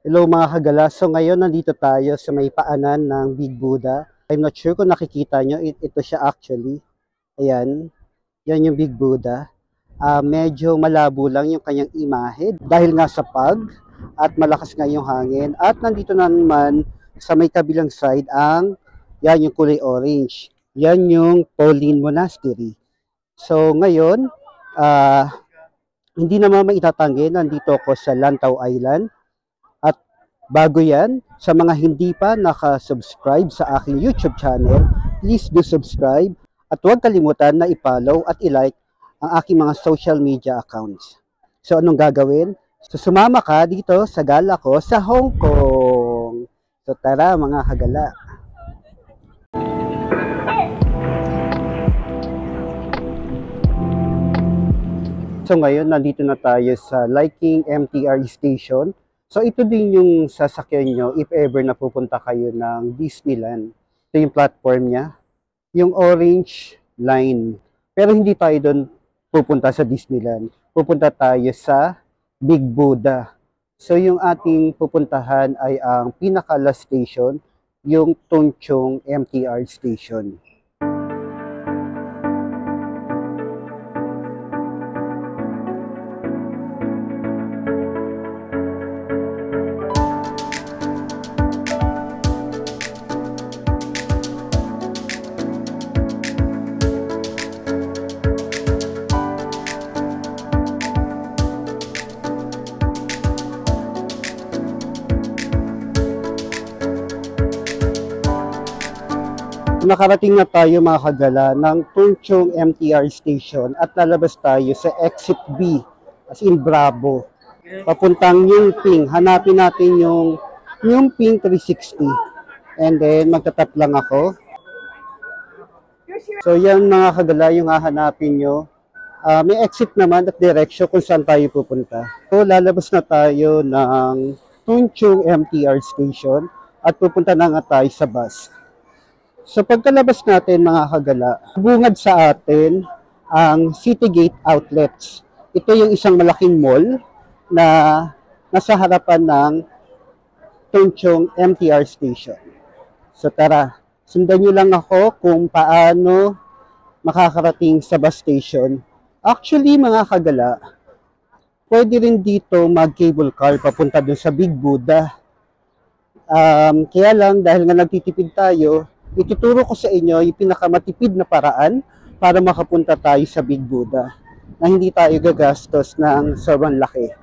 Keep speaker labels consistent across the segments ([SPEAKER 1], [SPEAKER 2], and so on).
[SPEAKER 1] Hello mga kagala. So ngayon nandito tayo sa may paanan ng Big Buddha. I'm not sure kung nakikita nyo. Ito siya actually. Ayan. Yan yung Big Buddha. Medyo malabo lang yung kanyang imahe dahil nga sa pag at malakas nga yung hangin. At nandito na naman sa may kabilang side yan yung kulay orange. Yan yung Pauline Monastery. So ngayon, hindi naman maitatanggi. Nandito ako sa Lantau Island. Bago yan, sa mga hindi pa nakasubscribe sa aking YouTube channel, please do subscribe at huwag kalimutan na i-follow at i-like ang aking mga social media accounts. So anong gagawin? So sumama ka dito sa gala ko sa Hong Kong. So tara mga kagala. So ngayon nandito na tayo sa Liking MTR Station. So ito din yung sasakyan nyo if ever na pupunta kayo ng Disneyland. Ito yung platform niya, yung orange line. Pero hindi tayo doon pupunta sa Disneyland. Pupunta tayo sa Big Buddha. So yung ating pupuntahan ay ang pinaka-last station, yung Tung Chung MTR Station. Nakarating na tayo mga kagala ng Tung Chung MTR Station at lalabas tayo sa Exit B, as in Bravo. Papuntang Yungping. Hanapin natin yung Yungping 360. And then magtatap lang ako. So yan mga kagala yung hahanapin nyo. May exit naman at direksyon kung saan tayo pupunta. So lalabas na tayo ng Tung Chung MTR Station at pupunta na nga tayo sa bus. So pagkalabas natin mga kagala, bungad sa atin ang Citygate Outlets. Ito yung isang malaking mall na nasa harapan ng Tung Chung MTR Station. So tara, sundan nyo lang ako kung paano makakarating sa bus station. Actually mga kagala, pwede rin dito mag-cable car papunta dun sa Big Buddha. Kaya lang dahil nga nagtitipid tayo, ituturo ko sa inyo yung pinakamatipid na paraan para makapunta tayo sa Big Buddha na hindi tayo gagastos ng sobrang laki.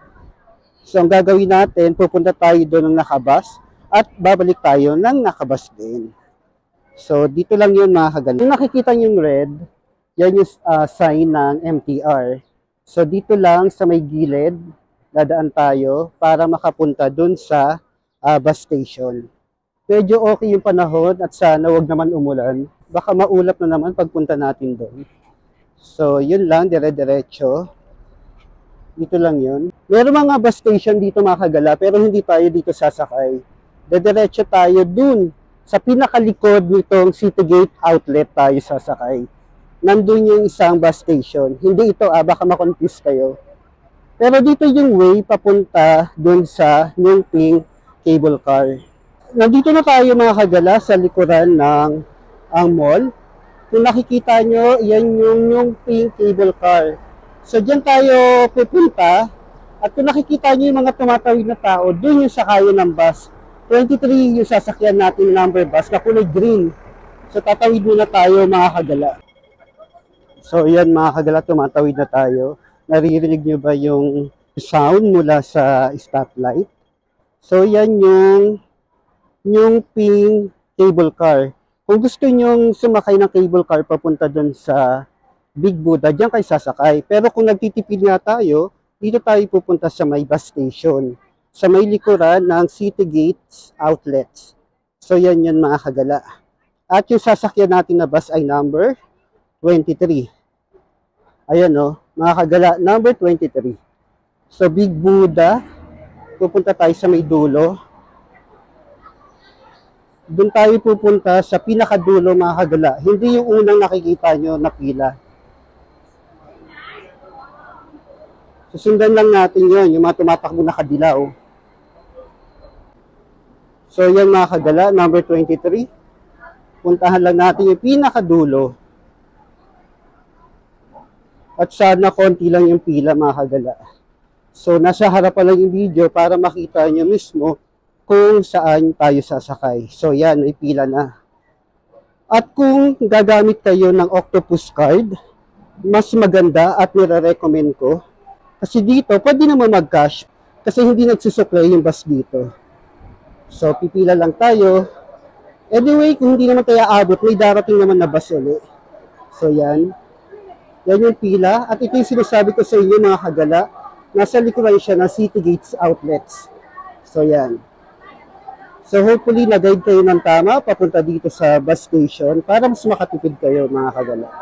[SPEAKER 1] So ang gagawin natin, pupunta tayo doon ng nakabus at babalik tayo ng nakabus din. So dito lang yun mga kagala. Kung nakikita nyo yung red, yan yung sign ng MTR. So dito lang sa may gilid, dadaan tayo para makapunta doon sa bus station. Medyo okay yung panahon at sana wag naman umulan. Baka maulap na naman pagpunta natin doon. So, yun lang, dire-diretso. Dito lang yun. Meron mga bus station dito mga kagala, pero hindi tayo dito sasakay. Dire-diretso tayo dun. Sa pinakalikod nitong Citygate Outlet tayo sasakay. Nandun yung isang bus station. Hindi ito, baka makonfuse kayo. Pero dito yung way papunta dun sa Yungping cable car. Nandito na tayo mga kagala sa likuran ng mall. Kung nakikita nyo, yan yung pink cable car. So dyan tayo pupunta. At kung nakikita nyo yung mga tumatawid na tao, dun yung sakayan ng bus. 23 yung sasakyan natin number bus na kulay green. So tatawid muna tayo mga kagala. So yan mga kagala, tumatawid na tayo. Naririnig nyo ba yung sound mula sa stoplight? So yan yung pink cable car. Kung gusto nyong sumakay ng cable car papunta dun sa Big Buddha, diyan kayo sasakay. Pero kung nagtitipid nga tayo, dito tayo pupunta sa may bus station. Sa may likuran ng Citygate Outlets. So yan yun mga kagala. At yung sasakyan natin na bus ay number 23. Ayan o, mga kagala, number 23. So Big Buddha, pupunta tayo sa may dulo. Doon tayo pupunta sa pinakadulo mga kagala. Hindi yung unang nakikita nyo na pila. Susundan lang natin yon, yung mga tumatakbo na kadilaw. So yan mga kagala, number 23. Puntahan lang natin yung pinakadulo. At sana konti lang yung pila mga kagala. So nasa harapan lang yung video para makita nyo mismo kung saan tayo sasakay. So yan, may pila na. At kung gagamit kayo ng Octopus card, mas maganda at nire-recommend ko. Kasi dito, pwede naman mag-cash kasi hindi nagsusuklay yung bus dito. So, pipila lang tayo. Anyway, kung hindi naman tayo aabot, may darating naman na bus ulit. So, yan. Yan yung pila. At ito yung sinasabi ko sa inyo mga kagala. Nasa likuran siya ng City Gates Outlets. So, yan. So, hopefully, nag-guide kayo ng tama papunta dito sa bus station para mas makatipid kayo mga kagala.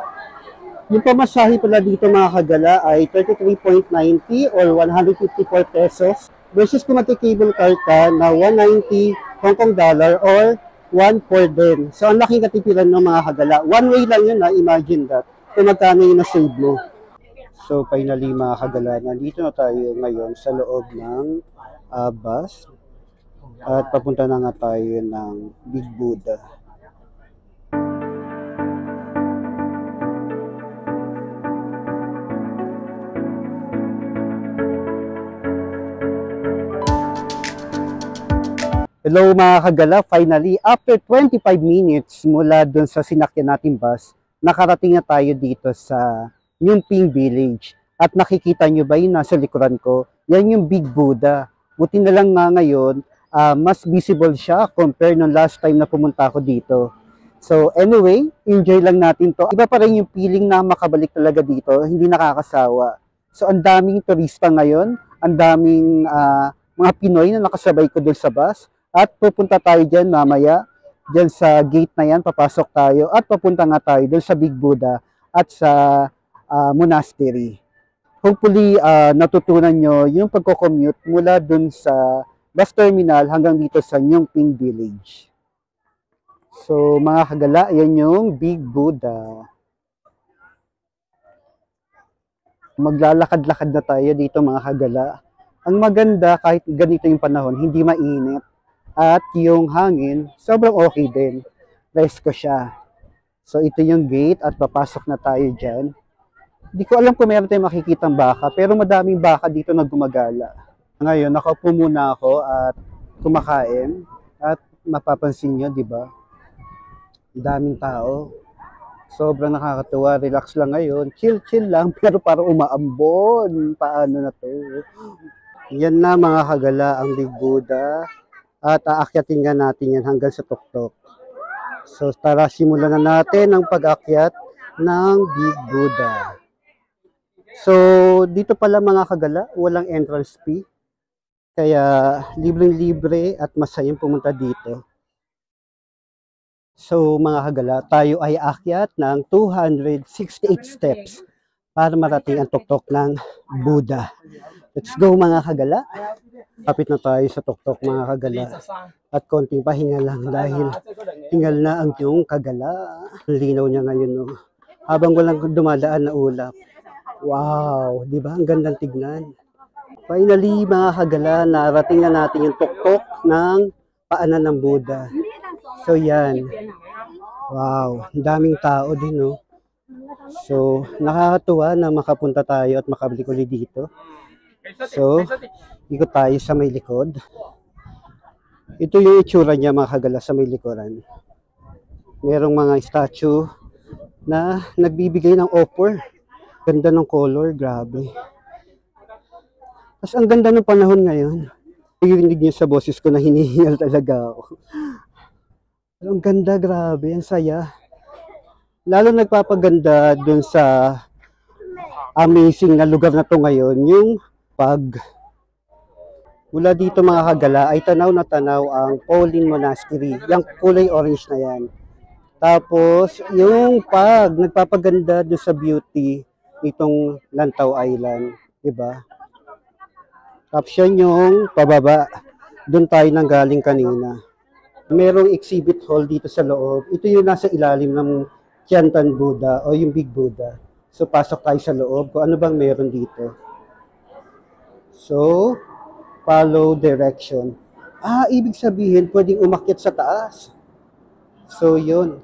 [SPEAKER 1] Yung pamasahe pala dito mga kagala ay 33.90 or 154 pesos versus kung mati-cable car ka na 190 Hong Kong dollar or 1/4 din. So, ang laking katipiran ng mga kagala. One way lang yun na, imagine that. Kung magkano yung na-save mo. So, finally mga kagala, nandito na tayo ngayon sa loob ng bus. At papunta na nga tayo ng Big Buddha. Hello mga kagala, finally, after 25 minutes mula dun sa sinakyan nating bus, nakarating na tayo dito sa Nyumping Village. At nakikita nyo ba yung nasa likuran ko? Yan yung Big Buddha. Buti na lang nga ngayon, mas visible siya compare nung last time na pumunta ako dito. So anyway, enjoy lang natin to. Iba pa rin yung feeling na makabalik talaga dito, hindi nakakasawa. So ang daming turista ngayon, ang daming mga Pinoy na nakasabay ko dun sa bus. At pupunta tayo dyan mamaya, dyan sa gate na yan, papasok tayo at papunta nga tayo dun sa Big Buddha at sa monastery. Hopefully, natutunan nyo yung pagko-commute mula dun sa bus terminal hanggang dito sa Nyumping Village. So, mga kagala, yan yung Big Buddha. Maglalakad-lakad na tayo dito mga kagala. Ang maganda, kahit ganito yung panahon, hindi mainit. At yung hangin, sobrang okay din. Rest ko siya. So, ito yung gate at papasok na tayo dyan. Hindi ko alam kung meron tayong makikitang baka, pero madaming baka dito na gumagala. Ngayon, nakaupo muna ako at kumakain. At mapapansin nyo, di ba? Daming tao. Sobrang nakakatuwa. Relax lang ngayon. Chill-chill lang, pero parang umaambon. Paano na to? Yan na mga kagala, ang Big Buddha. At aakyatin nga natin yan hanggang sa tuktok. So tara, simulan na natin ang pag-akyat ng Big Buddha. So dito pala mga kagala, walang entrance fee. Kaya libreng-libre at masayang pumunta dito. So mga kagala, tayo ay aakyat ng 268 steps para marating ang tuktok ng Buddha. Let's go mga kagala. Kapit na tayo sa tuktok mga kagala. At konting pahinga lang dahil hingal na ang iyong kagala. Linaw niya ngayon, no? Habang walang dumadaan na ulap. Wow, di ba? Ang gandang tignan. Finally mga kagala, narating na natin yung tuktok ng paanan ng Buddha. So yan. Wow, ang daming tao din, no? So, nakakatuwa na makapunta tayo at makabalik ulit dito. So, ikot tayo sa may likod. Ito yung itsura niya mga kagala sa may likuran. Merong mga statue na nagbibigay ng offer. Ganda ng color, grabe. Tapos ang ganda ng panahon ngayon. Narinig niyo sa boses ko na hinihingal talaga ako. Ang ganda, grabe, ang saya. Lalo nagpapaganda dun sa amazing na lugar na to ngayon, yung mula dito mga kagala ay tanaw na tanaw ang Pauline Monastery. Yung kulay orange na yan. Tapos, yung nagpapaganda doon sa beauty itong Lantau Island. Diba? Tapos yan yung pababa. Doon tayo nang galing kanina. Merong exhibit hall dito sa loob. Ito yung nasa ilalim ng Tiantan Buddha o yung Big Buddha. So, pasok tayo sa loob kung ano bang meron dito. So, follow direction. Ibig sabihin, pwedeng umakyat sa taas. So, yun.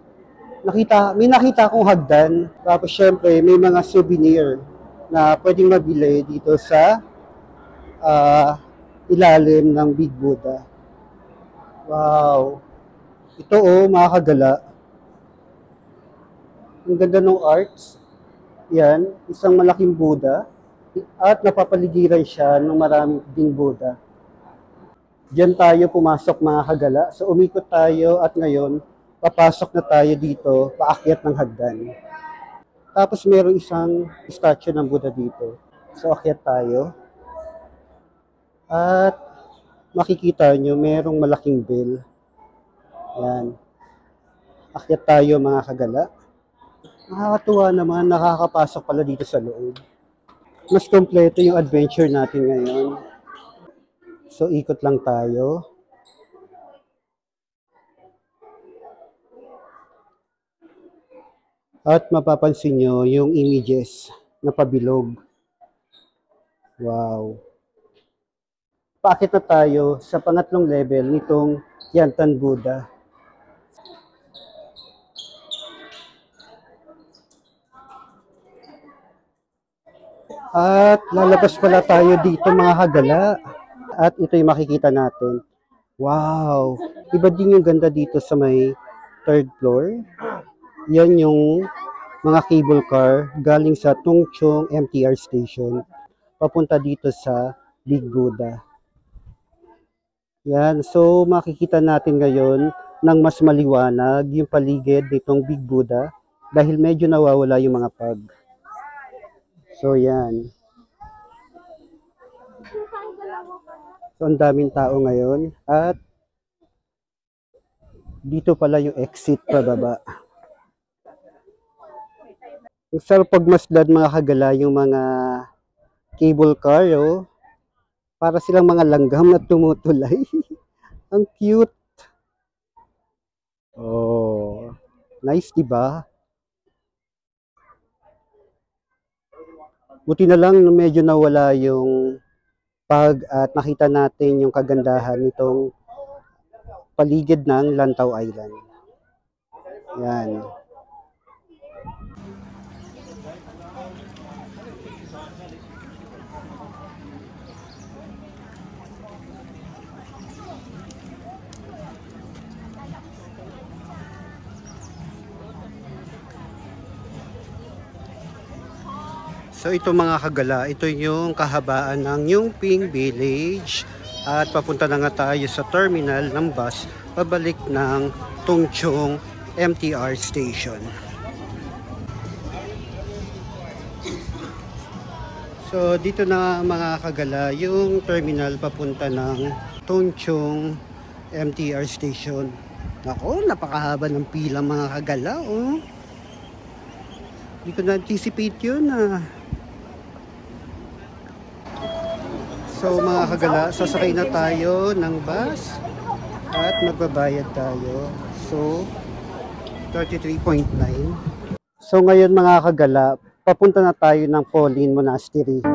[SPEAKER 1] May nakita akong hagdan. Tapos, syempre, may mga souvenir na pwedeng mabili dito sa ilalim ng Big Buddha. Wow. Ito, mga kagala. Ang ganda ng arts. Yan, isang malaking Buddha. At napapaligiran siya ng maraming ding Buddha. Diyan tayo pumasok, mga kagala. So umikot tayo at ngayon, papasok na tayo dito, paakyat ng hagdan. Tapos mayroong isang statue ng Buddha dito. So akyat tayo. At makikita nyo, mayroong malaking bell. Yan. Akyat tayo, mga kagala. Nakakatuwa naman, nakakapasok pala dito sa loob. Mas kompleto yung adventure natin ngayon. So, ikot lang tayo. At mapapansin nyo yung images na pabilog. Wow. Paakit na tayo sa pangatlong level nitong Tiantan Buddha. At lalabas pala tayo dito, mga kagala. At ito yung makikita natin. Wow! Iba din yung ganda dito sa may third floor. Yan yung mga cable car galing sa Tung Chung MTR station papunta dito sa Big Buddha. Yan. So, makikita natin ngayon ng mas maliwanag yung paligid nitong Big Buddha dahil medyo nawawala yung mga pag. So, yan. So, ang daming tao ngayon at dito pala yung exit pababa. Sa pagmasdan, mga kagala, yung mga cable car, para silang mga langgam na tumutulay. Ang cute. Oh, nice, diba? Buti na lang medyo nawala yung pag at nakita natin yung kagandahan nitong paligid ng Lantau Island. Yan. So ito, mga kagala, ito yung kahabaan ng Yungping Village at papunta na nga tayo sa terminal ng bus pabalik ng Tung Chung MTR station. So dito na, mga kagala, yung terminal papunta ng Tung Chung MTR station. Ako, napakahaba ng pila, mga kagala, oh. Hindi ko na-anticipate yun, So, mga kagala, sasakay na tayo ng bus at magbabayad tayo. So, 33.9. So, ngayon, mga kagala, papunta na tayo ng Pauline Monastery.